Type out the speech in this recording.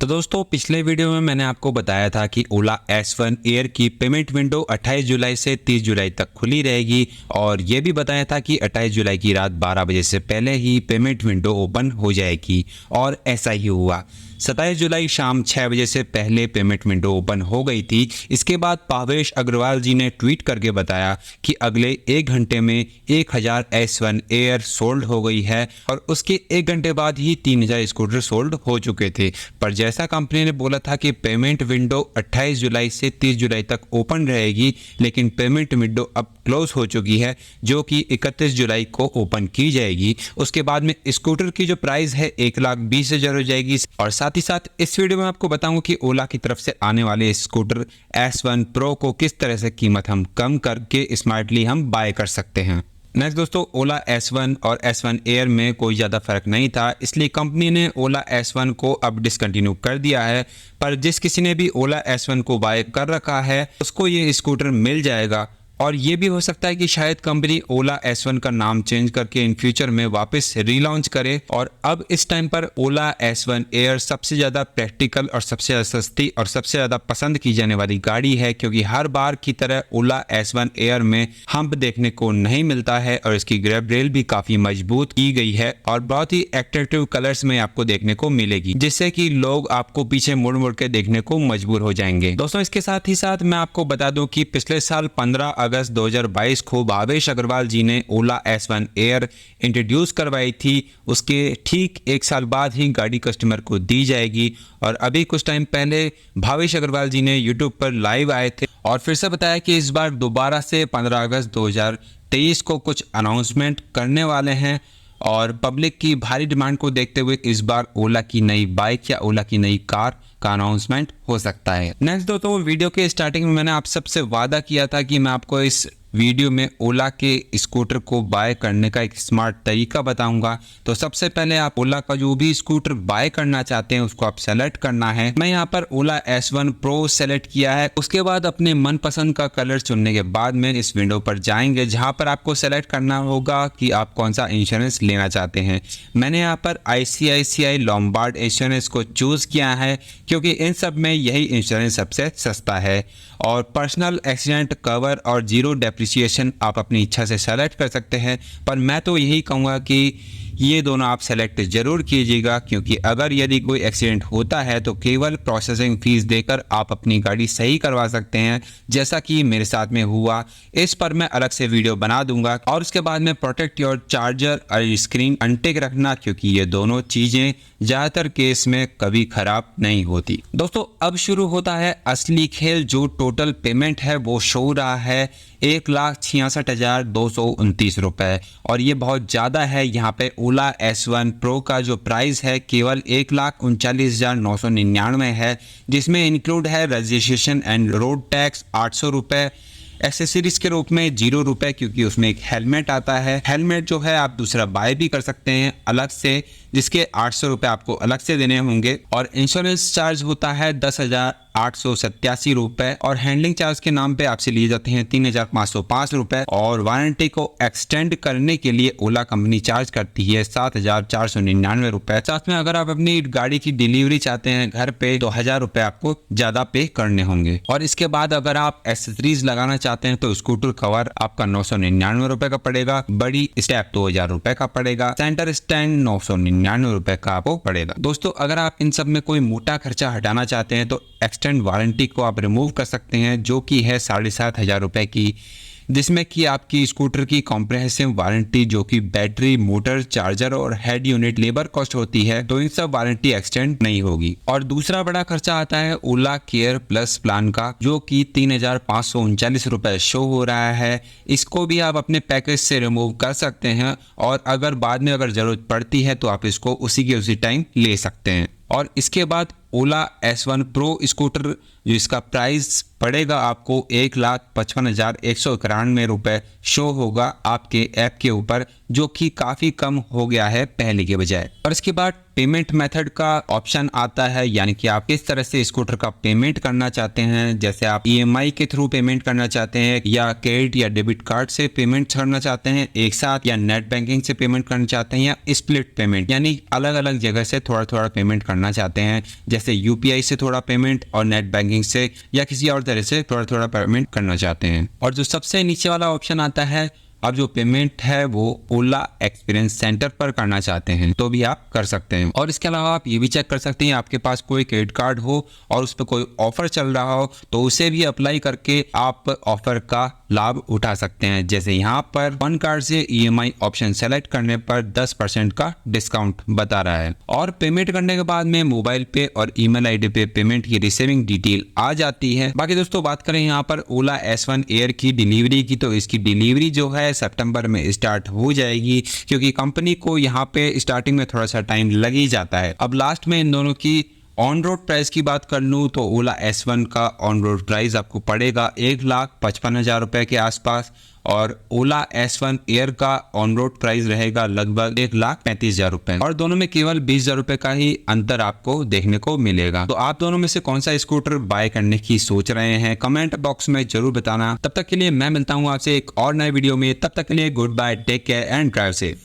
तो दोस्तों पिछले वीडियो में मैंने आपको बताया था कि ओला S1 एयर की पेमेंट विंडो 28 जुलाई से 30 जुलाई तक खुली रहेगी और ये भी बताया था कि 28 जुलाई की रात 12 बजे से पहले ही पेमेंट विंडो ओपन हो जाएगी और ऐसा ही हुआ। 27 जुलाई शाम 6 बजे से पहले पेमेंट विंडो ओपन हो गई थी। इसके बाद भावेश अग्रवाल जी ने ट्वीट करके बताया कि अगले 1 घंटे में 1000 S1 एयर सोल्ड हो गई है और उसके 1 घंटे बाद ही 3000 स्कूटर सोल्ड हो चुके थे। पर जैसा कंपनी ने बोला था कि पेमेंट विंडो 28 जुलाई से 30 जुलाई तक ओपन रहेगी, लेकिन पेमेंट विंडो अब क्लोज हो चुकी है जो कि 31 जुलाई को ओपन की जाएगी। उसके बाद में स्कूटर की जो प्राइस है 1,20,000 हो जाएगी। और साथ ही साथ इस वीडियो में आपको बताऊंगा कि ओला की तरफ से आने वाले स्कूटर S1 Pro को किस तरह से कीमत हम कम करके स्मार्टली हम बाय कर सकते हैं। नेक्स्ट दोस्तों, ओला S1 और S1 एयर में कोई ज़्यादा फर्क नहीं था, इसलिए कंपनी ने ओला S1 को अब डिसकंटिन्यू कर दिया है। पर जिस किसी ने भी ओला S1 को बाय कर रखा है उसको ये स्कूटर मिल जाएगा। और ये भी हो सकता है कि शायद कंपनी ओला S1 का नाम चेंज करके इन फ्यूचर में वापस रीलॉन्च करे। और अब इस टाइम पर ओला S1 एयर सबसे ज़्यादा प्रैक्टिकल और सबसे ज़्यादा सस्ती और सबसे ज़्यादा पसंद की जाने वाली गाड़ी है, क्योंकि हर बार की तरह ओला S1 एयर में हम्प देखने को नहीं मिलता है और इसकी ग्रैब रेल भी काफ़ी मजबूत की गई है और बहुत ही एट्रैक्टिव कलर्स में आपको देखने को मिलेगी, जिससे कि लोग आपको पीछे मुड़ मुड़ के देखने को मजबूर हो जाएंगे। दोस्तों इसके साथ ही साथ मैं आपको बता दूं कि पिछले साल 15 अगस्त 2022 को भावेश अग्रवाल जी ने ओला S1 एयर इंट्रोड्यूस करवाई थी। उसके ठीक 1 साल बाद ही गाड़ी कस्टमर को दी जाएगी। और अभी कुछ टाइम पहले भावेश अग्रवाल जी ने यूट्यूब पर लाइव आए थे और फिर से बताया कि इस बार दोबारा से 15 अगस्त 2023 को कुछ अनाउंसमेंट करने वाले हैं और पब्लिक की भारी डिमांड को देखते हुए इस बार ओला की नई बाइक या ओला की नई कार का अनाउंसमेंट हो सकता है। नेक्स्ट दोस्तों, वीडियो के स्टार्टिंग में मैंने आप सबसे वादा किया था कि मैं आपको इस वीडियो में ओला के स्कूटर को बाय करने का एक स्मार्ट तरीका बताऊंगा। तो सबसे पहले आप ओला का जो भी स्कूटर बाय करना चाहते हैं उसको आप सेलेक्ट करना है। मैं यहाँ पर ओला S1 Pro सेलेक्ट किया है। उसके बाद अपने मनपसंद का कलर चुनने के बाद में इस विंडो पर जाएंगे, जहाँ पर आपको सेलेक्ट करना होगा कि आप कौन सा इंश्योरेंस लेना चाहते हैं। मैंने यहाँ पर ICICI लोम्बार्ड इंश्योरेंस को चूज़ किया है क्योंकि इन सब में यही इंश्योरेंस सबसे सस्ता है। और पर्सनल एक्सीडेंट कवर और जीरो डेप्रिसिएशन आप अपनी इच्छा से सेलेक्ट कर सकते हैं, पर मैं तो यही कहूँगा कि ये दोनों आप सेलेक्ट ज़रूर कीजिएगा, क्योंकि अगर यदि कोई एक्सीडेंट होता है तो केवल प्रोसेसिंग फ़ीस देकर आप अपनी गाड़ी सही करवा सकते हैं, जैसा कि मेरे साथ में हुआ। इस पर मैं अलग से वीडियो बना दूंगा। और उसके बाद में प्रोटेक्ट योर चार्जर और स्क्रीन अनटिक रखना, क्योंकि ये दोनों चीज़ें ज़्यादातर केस में कभी ख़राब नहीं होती। दोस्तों अब शुरू होता है असली खेल। जो टोटल पेमेंट है वो शो रहा है 1,66,229 रुपये और ये बहुत ज़्यादा है। यहाँ पे ओला S1 Pro का जो प्राइस है केवल 1,39,999 है, जिसमें इंक्लूड है रजिस्ट्रेशन एंड रोड टैक्स 800 रुपये, एक्सेसरीज के रूप में 0 रुपये, क्योंकि उसमें एक हेलमेट आता है। हेलमेट जो है आप दूसरा बाय भी कर सकते हैं अलग से, जिसके 800 रुपये आपको अलग से देने होंगे। और इंश्योरेंस चार्ज होता है 10,887 रुपये और हैंडलिंग चार्ज के नाम पे आपसे लिए जाते हैं 3,505 रुपये। और वारंटी को एक्सटेंड करने के लिए ओला कंपनी चार्ज करती है 7,499 रुपये। साथ में अगर आप अपनी गाड़ी की डिलीवरी चाहते हैं घर पे तो 1,000 रुपये आपको ज़्यादा पे करने होंगे। और इसके बाद अगर आप एक्सेसरीज लगाना चाहते हैं तो स्कूटर कवर आपका 999 रुपये का पड़ेगा, बड़ी स्टेप 2,000 रुपये का पड़ेगा, सेंटर स्टैंड 999 रुपये का आपको पड़ेगा। दोस्तों अगर आप इन सब में कोई मोटा खर्चा हटाना चाहते हैं तो एक्सटेंड वारंटी को आप रिमूव कर सकते हैं, जो कि है 7,500 रुपये की, जिसमें कि आपकी स्कूटर की कॉम्प्रिहेंसिव वारंटी जो कि बैटरी, मोटर, चार्जर और हेड यूनिट लेबर कॉस्ट होती है, तो इन सब वारंटी एक्सटेंड नहीं होगी। और दूसरा बड़ा खर्चा आता है ओला केयर प्लस प्लान का, जो कि 3,539 रुपये शो हो रहा है। इसको भी आप अपने पैकेज से रिमूव कर सकते हैं और अगर बाद में अगर ज़रूरत पड़ती है तो आप इसको उसी के उसी टाइम ले सकते हैं। और इसके बाद ओला S1 Pro स्कूटर जो इसका प्राइस पड़ेगा आपको 1,55,191 रुपये शो होगा आपके ऐप के ऊपर, जो कि काफ़ी कम हो गया है पहले के बजाय। और इसके बाद पेमेंट मेथड का ऑप्शन आता है, यानी कि आप किस तरह से स्कूटर का पेमेंट करना चाहते हैं। जैसे आप EMI के थ्रू पेमेंट करना चाहते हैं या क्रेडिट या डेबिट कार्ड से पेमेंट करना चाहते हैं एक साथ, या नेट बैंकिंग से पेमेंट करना चाहते हैं, या स्प्लिट पेमेंट यानी अलग अलग जगह से थोड़ा थोड़ा पेमेंट करना चाहते हैं। जैसे जैसे यूपीआई से थोड़ा पेमेंट और नेट बैंकिंग से या किसी और तरह से थोड़ा थोड़ा पेमेंट करना चाहते हैं। और जो सबसे नीचे वाला ऑप्शन आता है, अब जो पेमेंट है वो ओला एक्सपीरियंस सेंटर पर करना चाहते हैं तो भी आप कर सकते हैं। और इसके अलावा आप ये भी चेक कर सकते हैं, आपके पास कोई क्रेडिट कार्ड हो और उस पर कोई ऑफर चल रहा हो तो उसे भी अप्लाई करके आप ऑफर का लाभ उठा सकते हैं। जैसे यहाँ पर वन कार्ड से ईएमआई ऑप्शन सेलेक्ट करने पर 10% का डिस्काउंट बता रहा है। और पेमेंट करने के बाद में मोबाइल पे और ईमेल आईडी पे पेमेंट की रिसीविंग डिटेल आ जाती है। बाकी दोस्तों बात करें यहाँ पर ओला S1 एयर की डिलीवरी की, तो इसकी डिलीवरी जो है सितंबर में स्टार्ट हो जाएगी, क्योंकि कंपनी को यहाँ पे स्टार्टिंग में थोड़ा सा टाइम लग ही जाता है। अब लास्ट में इन दोनों की ऑन रोड प्राइस की बात कर लूँ तो ओला S1 का ऑन रोड प्राइस आपको पड़ेगा 1,55,000 रुपये के आसपास, और ओला S1 एयर का ऑन रोड प्राइस रहेगा लगभग 1,35,000 रुपये, और दोनों में केवल 20,000 रुपये का ही अंतर आपको देखने को मिलेगा। तो आप दोनों में से कौन सा स्कूटर बाय करने की सोच रहे हैं, कमेंट बॉक्स में जरूर बताना। तब तक के लिए मैं मिलता हूँ आपसे एक और नए वीडियो में, तब तक के लिए good bye, take care and drive safe.